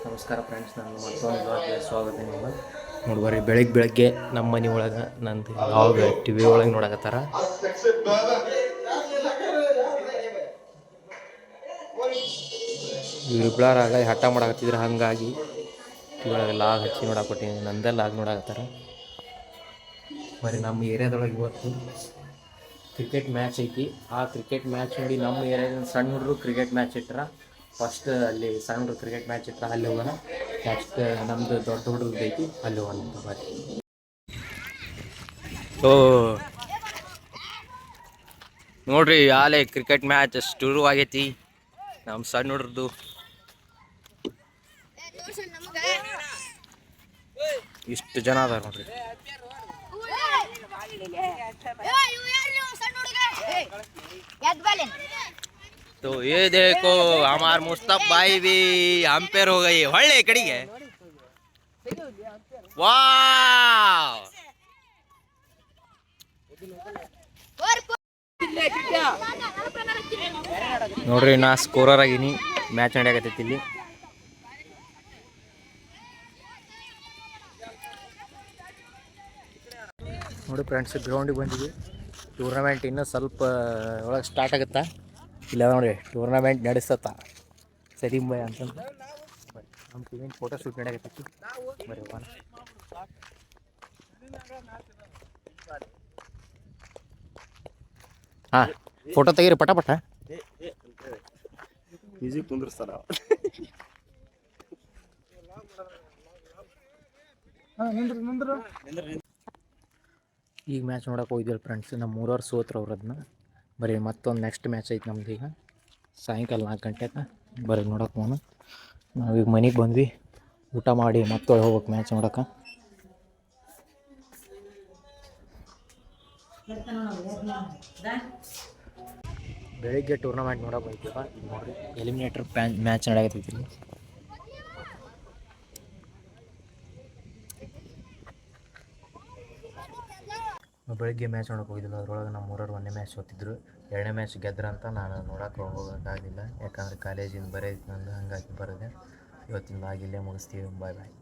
ನಮಸ್ಕಾರ ಫ್ರೆಂಡ್ಸ್, ನಾನು ಮತ್ತೊಂದು ಬ್ಲಾಗ್ಗೆ ಸ್ವಾಗತ. ನಿಮ್ಮ ನೋಡ್ಬರ್ರಿ, ಬೆಳಗ್ಗೆ ನಮ್ಮ ಮನೆ ಒಳಗೆ ನಂದು ಯಾವಾಗ ಟಿ ವಿ ಒಳಗೆ ನೋಡಕತ್ತಾರ. ಇವ್ರಿಬ್ಳಾರಾಗ ಹಠ ಮಾಡಕತ್ತಿದ್ರು, ಹಾಗಾಗಿ ಒಳಗೆ ಲಾಗ್ ಹಚ್ಚಿ ನೋಡಾಕೊಟ್ಟಿನಿ. ನಂದೇ ಲಾಗ್ ನೋಡಕತ್ತಾರ. ಬರೀ ನಮ್ಮ ಏರಿಯಾದೊಳಗೆ ಇವತ್ತು ಕ್ರಿಕೆಟ್ ಮ್ಯಾಚ್ ಐತಿ. ಆ ಕ್ರಿಕೆಟ್ ಮ್ಯಾಚ್ ನೋಡಿ ನಮ್ಮ ಏರಿಯಾದ ಸಣ್ಣ ಹುಡುಗರು ಕ್ರಿಕೆಟ್ ಮ್ಯಾಚ್ ಇಟ್ರ. ಫಸ್ಟ್ ಅಲ್ಲಿ ಸಣ್ಣ ಹುಡುಗರು ಕ್ರಿಕೆಟ್ ಮ್ಯಾಚ್ ಇಟ್ರ, ಅಲ್ಲಿ ಹೋಗೋಣ. ನೆಕ್ಸ್ಟ್ ನಮ್ಮದು ದೊಡ್ಡ ಹುಡುಗರು ಐತಿ, ಅಲ್ಲಿ ಹೋಗೋಣ ಅಂತ ಬರ್ರಿ. ನೋಡ್ರಿ, ಆಲೆ ಕ್ರಿಕೆಟ್ ಮ್ಯಾಚ್ ಶುರು ಆಗೈತಿ. ನಮ್ಮ ಸಣ್ಣ ಹುಡುಗ್ರದ್ದು ಇಷ್ಟು ಜನ ಅದಾರ ನೋಡ್ರಿ. तो ये देखो हमार मुस्तफ भाई भी अंपायर हो गई ಹೊಳ್ಳೆ ಕಡೆಗೆ. ವಾವ್, ನೋಡ್ರಿ, ನಾ ಸ್ಕೋರರ್ ಆಗೀನಿ. ಮ್ಯಾಚ್ ನಡೆಯಕತ್ತೈತಿ ಇಲ್ಲಿ. ನೋಡಿ ಫ್ರೆಂಡ್ಸ್, ಗ್ರೌಂಡಿಗೆ ಬಂದಿವಿ. ಟೂರ್ನಮೆಂಟ್ ಇನ್ನೂ ಸ್ವಲ್ಪ ಒಳಗೆ ಸ್ಟಾರ್ಟ್ ಆಗುತ್ತಾ. ಇಲ್ಲ ನೋಡಿ, ಟೂರ್ನಮೆಂಟ್ ನಡೆಸತ್ತ ಸಲೀಂ ಬಾಯ್ ಅಂತಂದು. ನಮ್ಮ ಟೀಮಿನ ಫೋಟೋ ಶೂಟ್ ನಡೆಯಕತ್ತೈತಿ. ಬರೀ ಒನ್ ಹಾಂ, ಫೋಟೋ ತೆಗೀರಿ ಪಟ ಪಟ. ಮ್ಯೂಸಿಕ್ ಕುಂದ್ರಸ್ತಾರ. ಈಗ ಮ್ಯಾಚ್ ನೋಡಕ್ಕೆ ಹೋಗಿದ್ವಲ್ಲ ಫ್ರೆಂಡ್ಸ್, ನಮ್ಮ 3 ವರ್ಷ ಸೋತ್ರ ಅವ್ರು. ಅದನ್ನ ಬರೀ ಮತ್ತೊಂದು ನೆಕ್ಸ್ಟ್ ಮ್ಯಾಚ್ ಐತೆ ನಮ್ದು ಈಗ ಸಾಯಂಕಾಲ 4 ಗಂಟೆಗೆ. ಬರೀ ನೋಡಕ್ಕೆ ಹೋಗೋಣ. ನಾವೀಗ ಮನೆಗೆ ಬಂದ್ವಿ, ಊಟ ಮಾಡಿ ಮತ್ತೊಳಗೆ ಹೋಗ್ಬೇಕು ಮ್ಯಾಚ್ ನೋಡೋಕೆ. ಬೆಳಿಗ್ಗೆ ಟೂರ್ನಮೆಂಟ್ ನೋಡೋಕೆ ಹೋಗ್ತೀವ. ಈಗ ನೋಡಿರಿ, ಎಲಿಮಿನೇಟರ್ ಮ್ಯಾಚ್ ನಡೆಯಕತ್ತೈತಿ. ಬೆಳಿಗ್ಗೆ ಮ್ಯಾಚ್ ನೋಡೋಕೆ ಹೋಗಿದ್ದಿಲ್ಲ. ಅದರೊಳಗೆ ನಮ್ಮ ಊರವ್ರು 1ನೇ ಮ್ಯಾಚ್ ಸೋತಿದ್ರು. 2ನೇ ಮ್ಯಾಚ್ ಗೆದ್ರಂತ ನಾನು ನೋಡೋಕೆ ಹೋಗೋಕ್ಕಾಗಲಿಲ್ಲ, ಯಾಕಂದರೆ ಕಾಲೇಜಿಂದ ಬರೆಯಿತ್ತು ನಂದು, ಹಂಗಾಗಿ ಬರೋದೆ. ಇವತ್ತಿನ ಆಗಿಲ್ಲೇ ಮುಗಿಸ್ತೀವಿ. ಬಾಯ್ ಬಾಯ್.